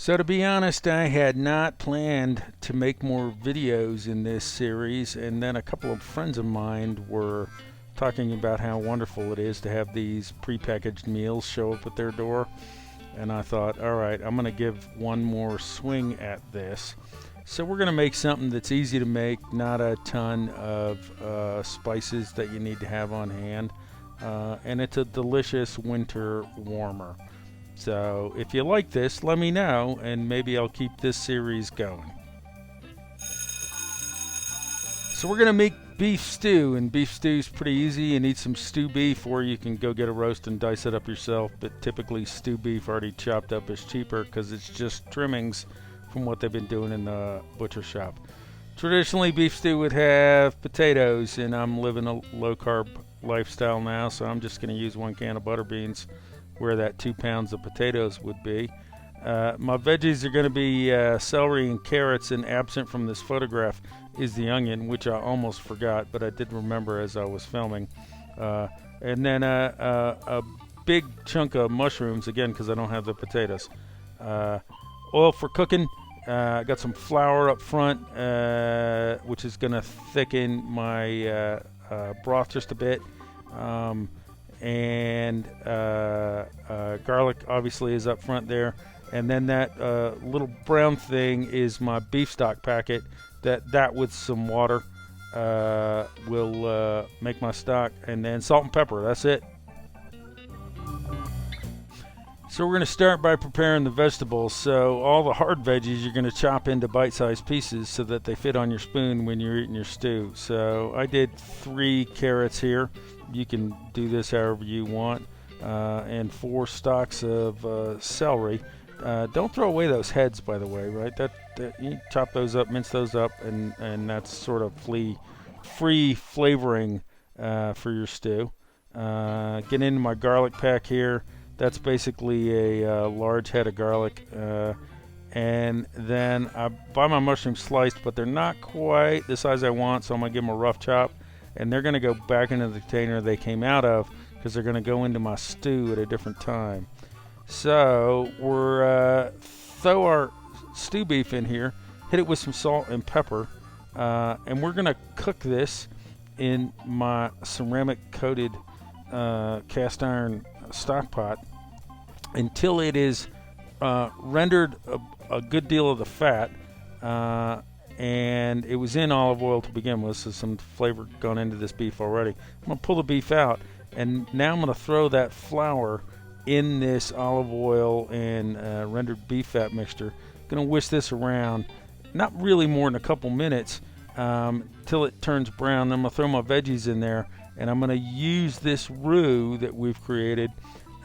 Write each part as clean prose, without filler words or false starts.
So to be honest, I had not planned to make more videos in this series, and then a couple of friends of mine were talking about how wonderful it is to have these prepackaged meals show up at their door. And I thought, all right, I'm going to give one more swing at this. So we're going to make something that's easy to make, not a ton of spices that you need to have on hand. And it's a delicious winter warmer. So if you like this, let me know, and maybe I'll keep this series going. So we're going to make beef stew, and beef stew is pretty easy. You need some stew beef, or you can go get a roast and dice it up yourself, but typically stew beef already chopped up is cheaper because it's just trimmings from what they've been doing in the butcher shop. Traditionally, beef stew would have potatoes, and I'm living a low-carb lifestyle now, so I'm just going to use 1 can of butter beans where that 2 pounds of potatoes would be. My veggies are going to be celery and carrots, and absent from this photograph is the onion, which I almost forgot, but I did remember as I was filming. And then a big chunk of mushrooms, again, because I don't have the potatoes. Oil for cooking. I got some flour up front, which is going to thicken my broth just a bit. And garlic obviously is up front there, and then that little brown thing is my beef stock packet. That with some water will make my stock, and then salt and pepper. That's it. So we're going to start by preparing the vegetables. So all the hard veggies you're going to chop into bite-sized pieces so that they fit on your spoon when you're eating your stew. So I did 3 carrots here. You can do this however you want. And 4 stalks of celery. Don't throw away those heads, by the way, right? That you chop those up, mince those up, and that's sort of free flavoring for your stew. Get into my garlic pack here. That's basically a large head of garlic. And then I buy my mushrooms sliced, but they're not quite the size I want, so I'm going to give them a rough chop. And they're going to go back into the container they came out of because they're going to go into my stew at a different time. So we're throw our stew beef in here, hit it with some salt and pepper, and we're going to cook this in my ceramic coated cast iron stock pot until it is rendered a good deal of the fat, and it was in olive oil to begin with, so some flavor gone into this beef already. I'm going to pull the beef out, and now I'm going to throw that flour in this olive oil and rendered beef fat mixture. Going to whisk this around, not really more than a couple minutes, till it turns brown. Then I'm going to throw my veggies in there, and I'm going to use this roux that we've created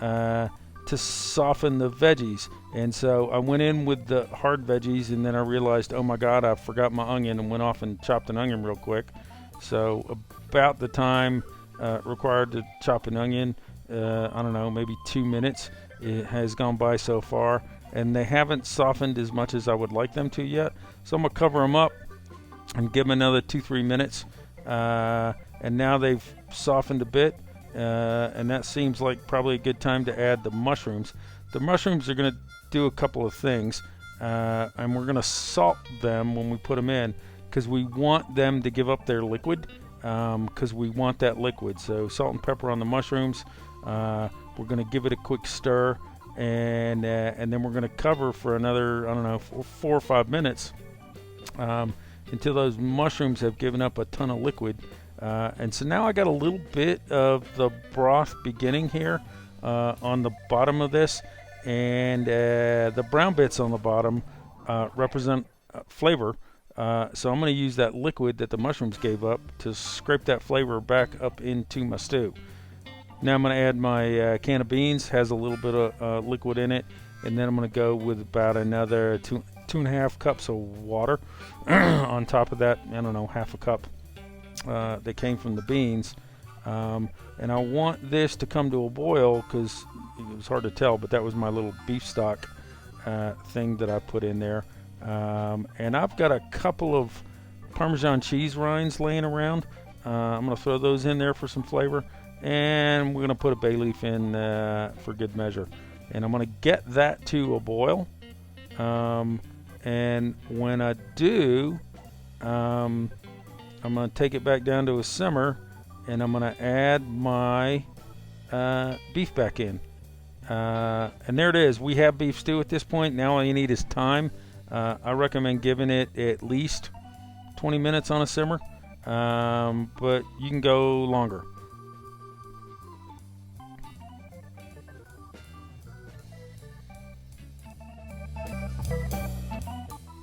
to soften the veggies. And so I went in with the hard veggies, and then I realized, oh my God, I forgot my onion, and went off and chopped an onion real quick. So about the time required to chop an onion, I don't know, maybe 2 minutes it has gone by so far, and they haven't softened as much as I would like them to yet. So I'm going to cover them up and give them another 2-3 minutes. And now they've softened a bit, and that seems like probably a good time to add the mushrooms. The mushrooms are going to do a couple of things, and we're going to salt them when we put them in because we want them to give up their liquid, because we want that liquid. So salt and pepper on the mushrooms. We're going to give it a quick stir, and then we're going to cover for another, I don't know, 4 or 5 minutes until those mushrooms have given up a ton of liquid. And so now I got a little bit of the broth beginning here on the bottom of this, and the brown bits on the bottom represent flavor. So I'm going to use that liquid that the mushrooms gave up to scrape that flavor back up into my stew. Now I'm going to add my can of beans, has a little bit of liquid in it, and then I'm going to go with about another 2.5 cups of water on top of that. I don't know, half a cup that came from the beans. And I want this to come to a boil because it was hard to tell, but that was my little beef stock thing that I put in there. And I've got a couple of Parmesan cheese rinds laying around. I'm going to throw those in there for some flavor. And we're going to put a bay leaf in for good measure. And I'm going to get that to a boil. And when I do, I'm going to take it back down to a simmer, and I'm going to add my beef back in. And there it is. We have beef stew at this point. Now all you need is time. I recommend giving it at least 20 minutes on a simmer, but you can go longer.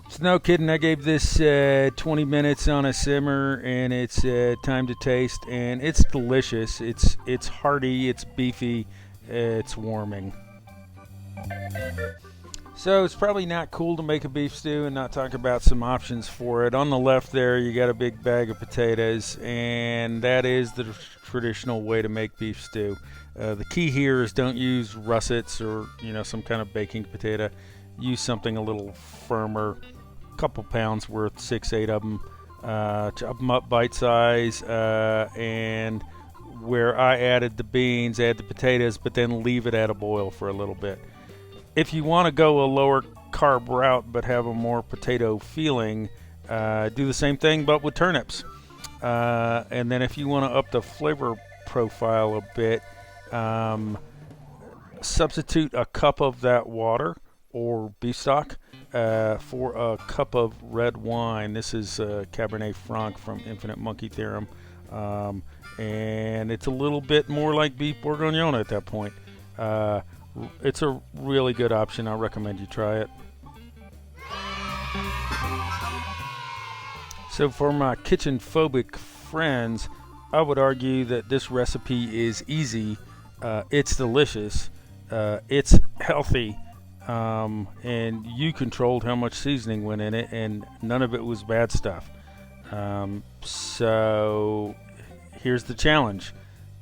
So no kidding, I gave this 20 minutes on a simmer, and it's time to taste, and it's delicious. It's hearty, it's beefy, it's warming. So it's probably not cool to make a beef stew and not talk about some options for it. On the left there, you got a big bag of potatoes, and that is the traditional way to make beef stew. The key here is don't use russets or some kind of baking potato. Use something a little firmer. Couple pounds worth, 6-8 of them. Chop them up bite size, and where I added the beans, add the potatoes, but then leave it at a boil for a little bit. If you want to go a lower carb route but have a more potato feeling, do the same thing but with turnips. And then if you want to up the flavor profile a bit, substitute a cup of that water or beef stock for a cup of red wine. This is Cabernet Franc from Infinite Monkey Theorem, and it's a little bit more like beef bourguignon at that point. It's a really good option. I recommend you try it. So for my kitchen phobic friends, I would argue that this recipe is easy, it's delicious, it's healthy, and you controlled how much seasoning went in it, and none of it was bad stuff. So here's the challenge.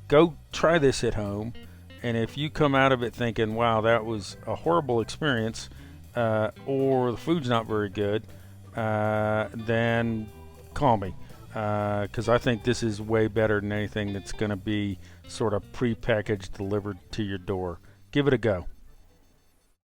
Go try this at home, and if you come out of it thinking, wow, that was a horrible experience, or the food's not very good, then call me, because I think this is way better than anything that's going to be sort of pre-packaged delivered to your door. Give it a go.